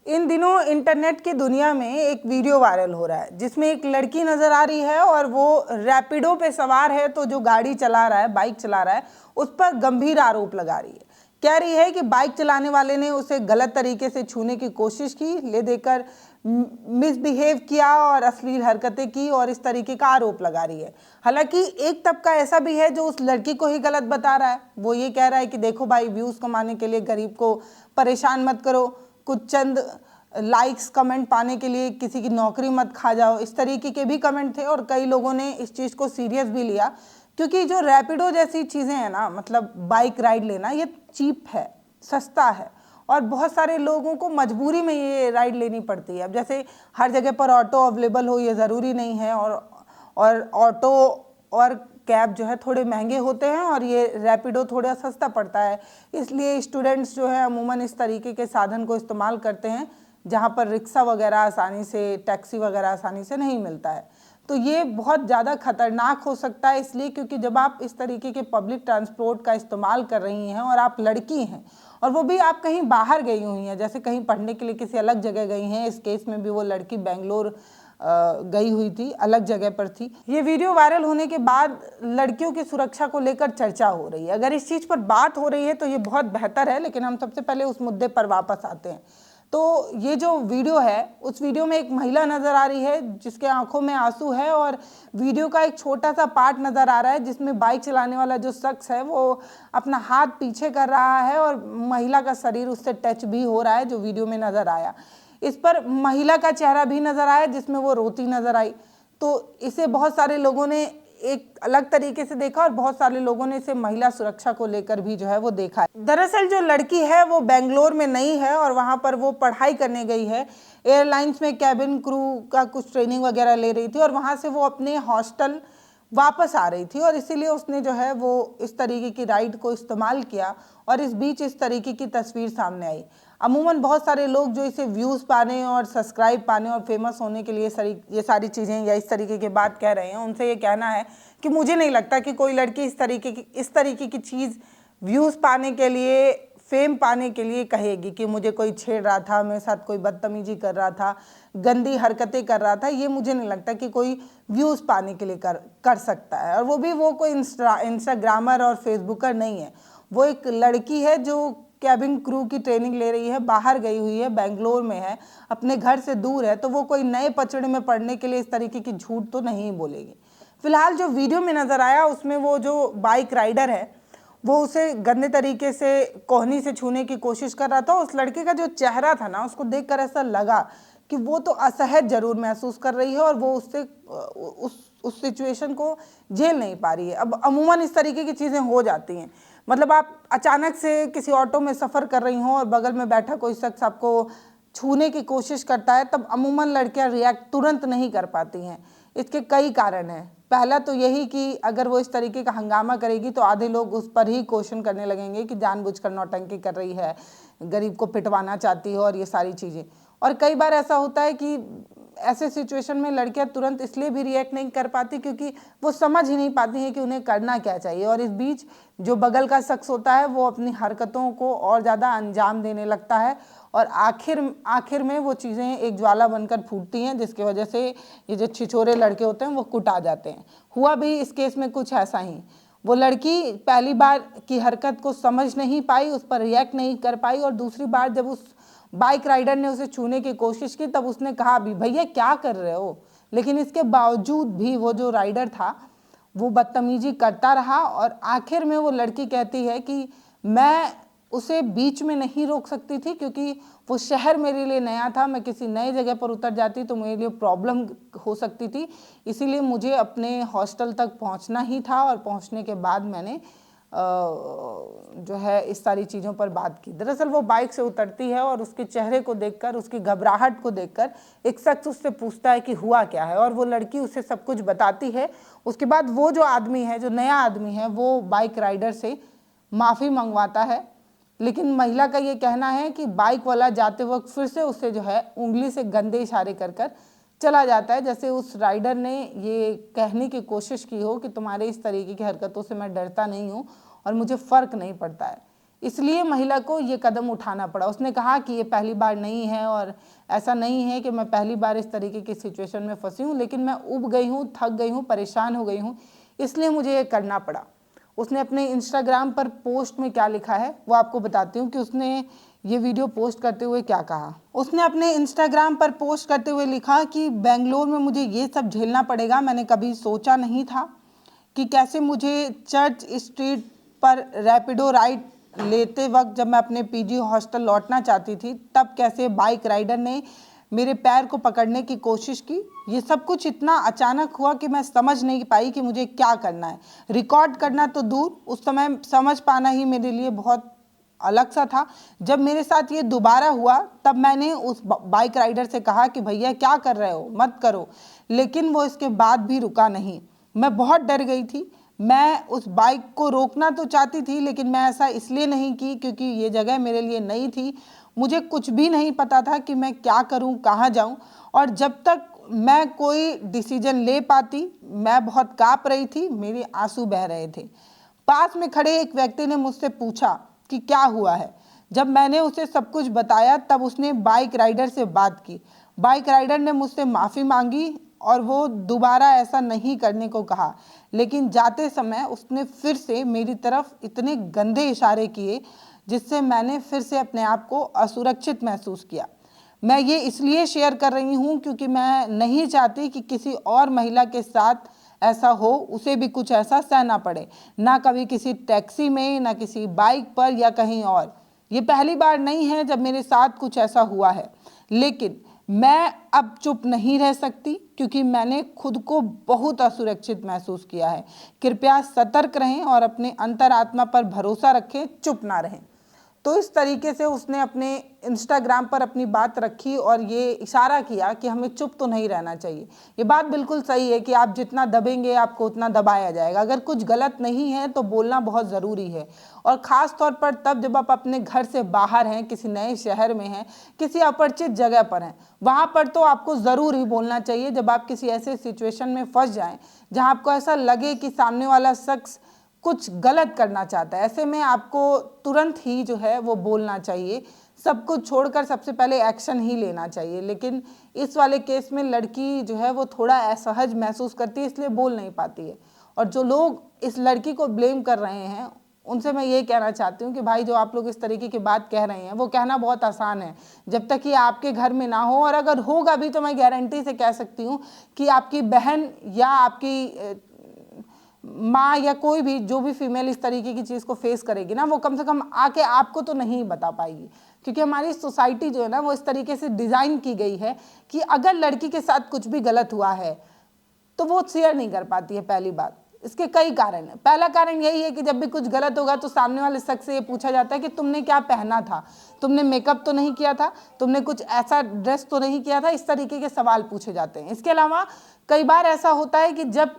इन दिनों इंटरनेट की दुनिया में एक वीडियो वायरल हो रहा है जिसमें एक लड़की नज़र आ रही है और वो रैपिडो पे सवार है। तो जो गाड़ी चला रहा है, बाइक चला रहा है, उस पर गंभीर आरोप लगा रही है। कह रही है कि बाइक चलाने वाले ने उसे गलत तरीके से छूने की कोशिश की, ले देकर मिसबिहेव किया और अश्लील हरकतें की और इस तरीके का आरोप लगा रही है। हालांकि एक तबका ऐसा भी है जो उस लड़की को ही गलत बता रहा है। वो ये कह रहा है कि देखो भाई, व्यूज़ कमाने के लिए गरीब को परेशान मत करो, कुछ चंद लाइक्स कमेंट पाने के लिए किसी की नौकरी मत खा जाओ। इस तरीके के भी कमेंट थे और कई लोगों ने इस चीज़ को सीरियस भी लिया, क्योंकि जो रैपिडो जैसी चीज़ें हैं ना, मतलब बाइक राइड लेना, ये चीप है, सस्ता है और बहुत सारे लोगों को मजबूरी में ये राइड लेनी पड़ती है। अब जैसे हर जगह पर ऑटो अवेलेबल हो ये ज़रूरी नहीं है, और ऑटो और कैब जो है थोड़े महंगे होते हैं और ये रैपिडो थोड़ा सस्ता पड़ता है। इसलिए स्टूडेंट्स जो है अमूमन इस तरीके के साधन को इस्तेमाल करते हैं जहाँ पर रिक्शा वगैरह आसानी से, टैक्सी वगैरह आसानी से नहीं मिलता है। तो ये बहुत ज़्यादा खतरनाक हो सकता है, इसलिए क्योंकि जब आप इस तरीके के पब्लिक ट्रांसपोर्ट का इस्तेमाल कर रही हैं और आप लड़की हैं और वो भी आप कहीं बाहर गई हुई हैं, जैसे कहीं पढ़ने के लिए किसी अलग जगह गई हैं। इस केस में भी वो लड़की बेंगलोर गई हुई थी, अलग जगह पर थी। ये वीडियो वायरल होने के बाद लड़कियों की सुरक्षा को लेकर चर्चा हो रही है। अगर इस चीज़ पर बात हो रही है तो ये बहुत बेहतर है, लेकिन हम सबसे पहले उस मुद्दे पर वापस आते हैं। तो ये जो वीडियो है, उस वीडियो में एक महिला नज़र आ रही है जिसके आंखों में आंसू है और वीडियो का एक छोटा सा पार्ट नज़र आ रहा है जिसमें बाइक चलाने वाला जो शख्स है वो अपना हाथ पीछे कर रहा है और महिला का शरीर उससे टच भी हो रहा है, जो वीडियो में नज़र आया। इस पर महिला का चेहरा भी नज़र आया जिसमें वो रोती नज़र आई। तो इसे बहुत सारे लोगों ने एक अलग तरीके से देखा और बहुत सारे लोगों ने इसे महिला सुरक्षा को लेकर भी जो है वो देखा है। दरअसल जो लड़की है वो बेंगलोर में नई है और वहाँ पर वो पढ़ाई करने गई है। एयरलाइंस में कैबिन क्रू का कुछ ट्रेनिंग वगैरह ले रही थी और वहाँ से वो अपने हॉस्टल वापस आ रही थी और इसीलिए उसने जो है वो इस तरीके की राइड को इस्तेमाल किया और इस बीच इस तरीके की तस्वीर सामने आई। अमूमन बहुत सारे लोग जो इसे व्यूज़ पाने और सब्सक्राइब पाने और फेमस होने के लिए ये सारी चीज़ें या इस तरीके की बात कह रहे हैं, उनसे ये कहना है कि मुझे नहीं लगता कि कोई लड़की इस तरीके की चीज़ व्यूज़ पाने के लिए, फेम पाने के लिए कहेगी कि मुझे कोई छेड़ रहा था, मेरे साथ कोई बदतमीजी कर रहा था, गंदी हरकतें कर रहा था। ये मुझे नहीं लगता कि कोई व्यूज़ पाने के लिए कर सकता है। और वो कोई इंस्टाग्रामर और फेसबुकर नहीं है। वो एक लड़की है जो कैबिन क्रू की ट्रेनिंग ले रही है, बाहर गई हुई है, बेंगलोर में है, अपने घर से दूर है। तो वो कोई नए पचड़े में पड़ने के लिए इस तरीके की झूठ तो नहीं बोलेगी। फिलहाल जो वीडियो में नज़र आया उसमें वो जो बाइक राइडर है वो उसे गंदे तरीके से कोहनी से छूने की कोशिश कर रहा था। उस लड़के का जो चेहरा था ना, उसको देखकर ऐसा लगा कि वो तो असहज जरूर महसूस कर रही है और वो उससे उस सिचुएशन को झेल नहीं पा रही है। अब अमूमन इस तरीके की चीज़ें हो जाती हैं। मतलब आप अचानक से किसी ऑटो में सफ़र कर रही हों और बगल में बैठा कोई शख्स आपको छूने की कोशिश करता है, तब अमूमन लड़कियां रिएक्ट तुरंत नहीं कर पाती हैं। इसके कई कारण हैं। पहला तो यही कि अगर वो इस तरीके का हंगामा करेगी तो आधे लोग उस पर ही क्वेश्चन करने लगेंगे कि जानबूझकर नौटंकी कर रही है, गरीब को पिटवाना चाहती है और ये सारी चीज़ें। और कई बार ऐसा होता है कि ऐसे सिचुएशन में लड़कियां तुरंत इसलिए भी रिएक्ट नहीं कर पाती क्योंकि वो समझ ही नहीं पाती हैं कि उन्हें करना क्या चाहिए। और इस बीच जो बगल का शख्स होता है वो अपनी हरकतों को और ज़्यादा अंजाम देने लगता है और आखिर में वो चीज़ें एक ज्वाला बनकर फूटती हैं, जिसकी वजह से ये जो छिछोरे लड़के होते हैं वो कुटा जाते हैं। हुआ भी इस केस में कुछ ऐसा ही। वो लड़की पहली बार की हरकत को समझ नहीं पाई, उस पर रिएक्ट नहीं कर पाई और दूसरी बार जब उस बाइक राइडर ने उसे छूने की कोशिश की तब उसने कहा भी भैया क्या कर रहे हो, लेकिन इसके बावजूद भी वो जो राइडर था वो बदतमीजी करता रहा और आखिर में वो लड़की कहती है कि मैं उसे बीच में नहीं रोक सकती थी क्योंकि वो शहर मेरे लिए नया था, मैं किसी नए जगह पर उतर जाती तो मेरे लिए प्रॉब्लम हो सकती थी, इसीलिए मुझे अपने हॉस्टल तक पहुंचना ही था और पहुंचने के बाद मैंने जो है इस सारी चीज़ों पर बात की। दरअसल वो बाइक से उतरती है और उसके चेहरे को देखकर, उसकी घबराहट को देखकर एक शख्स उससे पूछता है कि हुआ क्या है और वो लड़की उसे सब कुछ बताती है। उसके बाद वो जो आदमी है, जो नया आदमी है, वो बाइक राइडर से माफ़ी मंगवाता है, लेकिन महिला का ये कहना है कि बाइक वाला जाते वक्त फिर से उसे जो है उंगली से गंदे इशारे कर कर चला जाता है, जैसे उस राइडर ने ये कहने की कोशिश की हो कि तुम्हारे इस तरीके की हरकतों से मैं डरता नहीं हूँ और मुझे फ़र्क नहीं पड़ता है। इसलिए महिला को ये कदम उठाना पड़ा। उसने कहा कि ये पहली बार नहीं है और ऐसा नहीं है कि मैं पहली बार इस तरीके की सिचुएशन में फंसी हूँ, लेकिन मैं उब गई हूँ, थक गई हूँ, परेशान हो गई हूँ, इसलिए मुझे ये करना पड़ा। उसने अपने इंस्टाग्राम पर पोस्ट में क्या लिखा है वो आपको बताती हूँ कि उसने ये वीडियो पोस्ट करते हुए क्या कहा। उसने अपने इंस्टाग्राम पर पोस्ट करते हुए लिखा कि बेंगलोर में मुझे ये सब झेलना पड़ेगा। मैंने कभी सोचा नहीं था कि कैसे मुझे चर्च स्ट्रीट पर रैपिडो राइड लेते वक्त जब मैं अपने पीजी हॉस्टल लौटना चाहती थी, तब कैसे बाइक राइडर ने मेरे पैर को पकड़ने की कोशिश की। ये सब कुछ इतना अचानक हुआ कि मैं समझ नहीं पाई कि मुझे क्या करना है। रिकॉर्ड करना तो दूर, उस समय समझ पाना ही मेरे लिए बहुत अलग सा था। जब मेरे साथ ये दोबारा हुआ तब मैंने उस बाइक राइडर से कहा कि भैया क्या कर रहे हो, मत करो, लेकिन वो इसके बाद भी रुका नहीं। मैं बहुत डर गई थी। मैं उस बाइक को रोकना तो चाहती थी, लेकिन मैं ऐसा इसलिए नहीं की क्योंकि ये जगह मेरे लिए नई थी। मुझे कुछ भी नहीं पता था कि मैं क्या करूं, कहाँ जाऊं, और जब तक मैं कोई डिसीजन ले पाती मैं बहुत काँप रही थी, मेरे आंसू बह रहे थे। पास में खड़े एक व्यक्ति ने मुझसे पूछा कि क्या हुआ है। जब मैंने उसे सब कुछ बताया तब उसने बाइक राइडर से बात की। बाइक राइडर ने मुझसे माफ़ी मांगी और वो दोबारा ऐसा नहीं करने को कहा, लेकिन जाते समय उसने फिर से मेरी तरफ इतने गंदे इशारे किए जिससे मैंने फिर से अपने आप को असुरक्षित महसूस किया। मैं ये इसलिए शेयर कर रही हूँ क्योंकि मैं नहीं चाहती कि किसी और महिला के साथ ऐसा हो, उसे भी कुछ ऐसा सहना पड़े, ना कभी किसी टैक्सी में, ना किसी बाइक पर या कहीं और। ये पहली बार नहीं है जब मेरे साथ कुछ ऐसा हुआ है, लेकिन मैं अब चुप नहीं रह सकती क्योंकि मैंने खुद को बहुत असुरक्षित महसूस किया है। कृपया सतर्क रहें और अपने अंतरात्मा पर भरोसा रखें, चुप ना रहें। तो इस तरीके से उसने अपने इंस्टाग्राम पर अपनी बात रखी और ये इशारा किया कि हमें चुप तो नहीं रहना चाहिए। ये बात बिल्कुल सही है कि आप जितना दबेंगे आपको उतना दबाया जाएगा। अगर कुछ गलत नहीं है तो बोलना बहुत ज़रूरी है, और ख़ास तौर पर तब जब आप अपने घर से बाहर हैं, किसी नए शहर में हैं, किसी अपरिचित जगह पर हैं, वहाँ पर तो आपको ज़रूर ही बोलना चाहिए। जब आप किसी ऐसे सिचुएशन में फंस जाएं जहाँ आपको ऐसा लगे कि सामने वाला शख्स कुछ गलत करना चाहता है, ऐसे में आपको तुरंत ही जो है वो बोलना चाहिए। सब कुछ छोड़कर सबसे पहले एक्शन ही लेना चाहिए। लेकिन इस वाले केस में लड़की जो है वो थोड़ा असहज महसूस करती है, इसलिए बोल नहीं पाती है। और जो लोग इस लड़की को ब्लेम कर रहे हैं उनसे मैं ये कहना चाहती हूँ कि भाई जो आप लोग इस तरीके की बात कह रहे हैं वो कहना बहुत आसान है जब तक कि आपके घर में ना हो, और अगर होगा भी तो मैं गारंटी से कह सकती हूँ कि आपकी बहन या आपकी माँ या कोई भी जो भी फीमेल इस तरीके की चीज़ को फेस करेगी ना, वो कम से कम आके आपको तो नहीं बता पाएगी। क्योंकि हमारी सोसाइटी जो है ना वो इस तरीके से डिज़ाइन की गई है कि अगर लड़की के साथ कुछ भी गलत हुआ है तो वो शेयर नहीं कर पाती है। पहली बात, इसके कई कारण हैं। पहला कारण यही है कि जब भी कुछ गलत होगा तो सामने वाले शख्स से ये पूछा जाता है कि तुमने क्या पहना था, तुमने मेकअप तो नहीं किया था, तुमने कुछ ऐसा ड्रेस तो नहीं किया था। इस तरीके के सवाल पूछे जाते हैं। इसके अलावा कई बार ऐसा होता है कि जब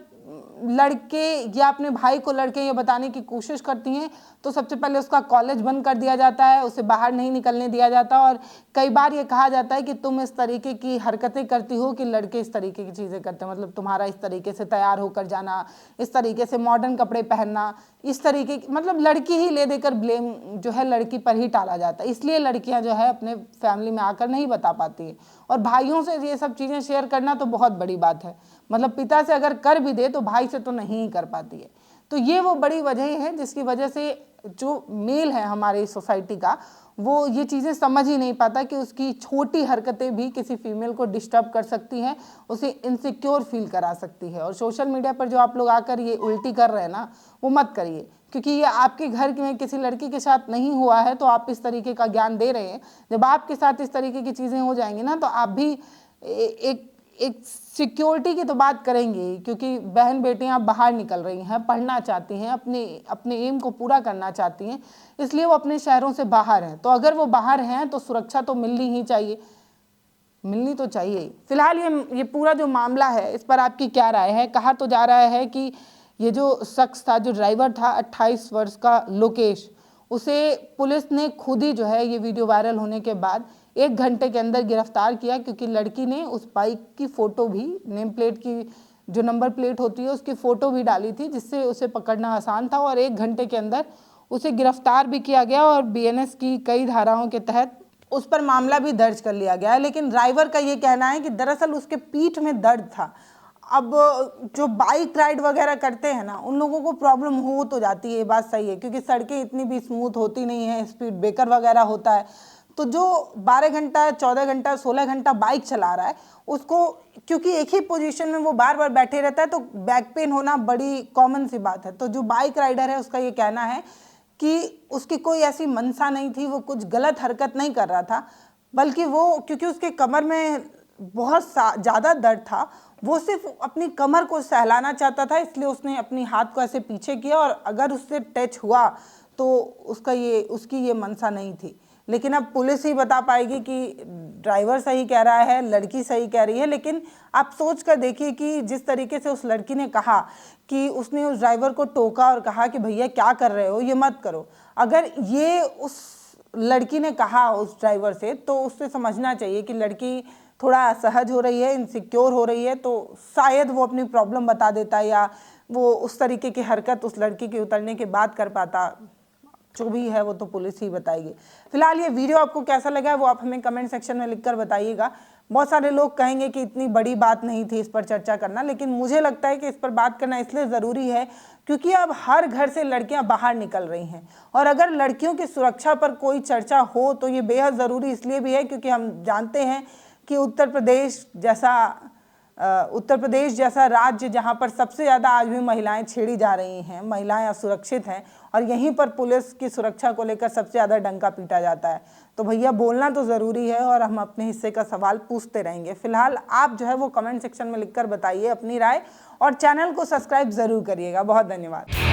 लड़के या अपने भाई को लड़के ये बताने की कोशिश करती हैं तो सबसे पहले उसका कॉलेज बंद कर दिया जाता है, उसे बाहर नहीं निकलने दिया जाता, और कई बार ये कहा जाता है कि तुम इस तरीके की हरकतें करती हो कि लड़के इस तरीके की चीज़ें करते हैं। मतलब तुम्हारा इस तरीके से तैयार होकर जाना, इस तरीके से मॉडर्न कपड़े पहनना, इस तरीके की, मतलब लड़की ही ले देकर ब्लेम जो है लड़की पर ही टाला जाता है। इसलिए लड़कियां जो है अपने फैमिली में आकर नहीं बता पाती है। और भाइयों से ये सब चीज़ें शेयर करना तो बहुत बड़ी बात है। मतलब पिता से अगर कर भी दे तो भाई से तो नहीं कर पाती है। तो ये वो बड़ी वजह है जिसकी वजह से जो मेल है हमारी सोसाइटी का, वो ये चीज़ें समझ ही नहीं पाता कि उसकी छोटी हरकतें भी किसी फीमेल को डिस्टर्ब कर सकती हैं, उसे इनसिक्योर फील करा सकती है। और सोशल मीडिया पर जो आप लोग आकर ये उल्टी कर रहे हैं ना, वो मत करिए, क्योंकि ये आपके घर में किसी लड़की के साथ नहीं हुआ है तो आप इस तरीके का ज्ञान दे रहे हैं। जब आपके साथ इस तरीके की चीज़ें हो जाएंगी ना तो आप भी एक सिक्योरिटी की तो बात करेंगे, क्योंकि बहन बेटियां बाहर निकल रही हैं, पढ़ना चाहती हैं, अपने एम को पूरा करना चाहती हैं, इसलिए वो अपने शहरों से बाहर हैं। तो अगर वो बाहर हैं तो सुरक्षा तो मिलनी ही चाहिए, मिलनी तो चाहिए। फिलहाल ये पूरा जो मामला है इस पर आपकी क्या राय है? कहा तो जा रहा है कि ये जो शख्स था, जो ड्राइवर था 28 वर्ष का लोकेश, उसे पुलिस ने खुद ही जो है ये वीडियो वायरल होने के बाद 1 घंटे के अंदर गिरफ्तार किया, क्योंकि लड़की ने उस बाइक की फ़ोटो भी, नेम प्लेट की जो नंबर प्लेट होती है उसकी फ़ोटो भी डाली थी, जिससे उसे पकड़ना आसान था। और 1 घंटे के अंदर उसे गिरफ्तार भी किया गया और बीएनएस की कई धाराओं के तहत उस पर मामला भी दर्ज कर लिया गया है। लेकिन ड्राइवर का ये कहना है कि दरअसल उसके पीठ में दर्द था। अब जो बाइक राइड वगैरह करते हैं ना, उन लोगों को प्रॉब्लम हो तो जाती है, ये बात सही है, क्योंकि सड़कें इतनी भी स्मूथ होती नहीं है, स्पीड ब्रेकर वगैरह होता है। तो जो 12 घंटा, 14 घंटा, 16 घंटा बाइक चला रहा है, उसको क्योंकि एक ही पोजीशन में वो बार बार बैठे रहता है, तो बैक पेन होना बड़ी कॉमन सी बात है। तो जो बाइक राइडर है उसका ये कहना है कि उसकी कोई ऐसी मंशा नहीं थी, वो कुछ गलत हरकत नहीं कर रहा था, बल्कि वो क्योंकि उसके कमर में बहुत ज़्यादा दर्द था, वो सिर्फ अपनी कमर को सहलाना चाहता था, इसलिए उसने अपनी हाथ को ऐसे पीछे किया और अगर उससे टच हुआ तो उसकी ये मंशा नहीं थी। लेकिन अब पुलिस ही बता पाएगी कि ड्राइवर सही कह रहा है, लड़की सही कह रही है। लेकिन आप सोच कर देखिए कि जिस तरीके से उस लड़की ने कहा कि उसने उस ड्राइवर को टोका और कहा कि भैया क्या कर रहे हो, ये मत करो। अगर ये उस लड़की ने कहा उस ड्राइवर से, तो उससे समझना चाहिए कि लड़की थोड़ा असहज हो रही है, इनसिक्योर हो रही है, तो शायद वो अपनी प्रॉब्लम बता देता या वो उस तरीके की हरकत उस लड़की के उतरने के बाद कर पाता। जो भी है वो तो पुलिस ही बताएगी। फिलहाल ये वीडियो आपको कैसा लगा है वो आप हमें कमेंट सेक्शन में लिखकर बताइएगा। बहुत सारे लोग कहेंगे कि इतनी बड़ी बात नहीं थी इस पर चर्चा करना, लेकिन मुझे लगता है कि इस पर बात करना इसलिए ज़रूरी है क्योंकि अब हर घर से लड़कियां बाहर निकल रही हैं, और अगर लड़कियों की सुरक्षा पर कोई चर्चा हो तो ये बेहद ज़रूरी इसलिए भी है क्योंकि हम जानते हैं कि उत्तर प्रदेश जैसा राज्य जहां पर सबसे ज़्यादा आज भी महिलाएं छेड़ी जा रही हैं, महिलाएं असुरक्षित हैं, और यहीं पर पुलिस की सुरक्षा को लेकर सबसे ज़्यादा डंका पीटा जाता है। तो भैया बोलना तो ज़रूरी है और हम अपने हिस्से का सवाल पूछते रहेंगे। फिलहाल आप जो है वो कमेंट सेक्शन में लिखकर बताइए अपनी राय, और चैनल को सब्सक्राइब ज़रूर करिएगा। बहुत धन्यवाद।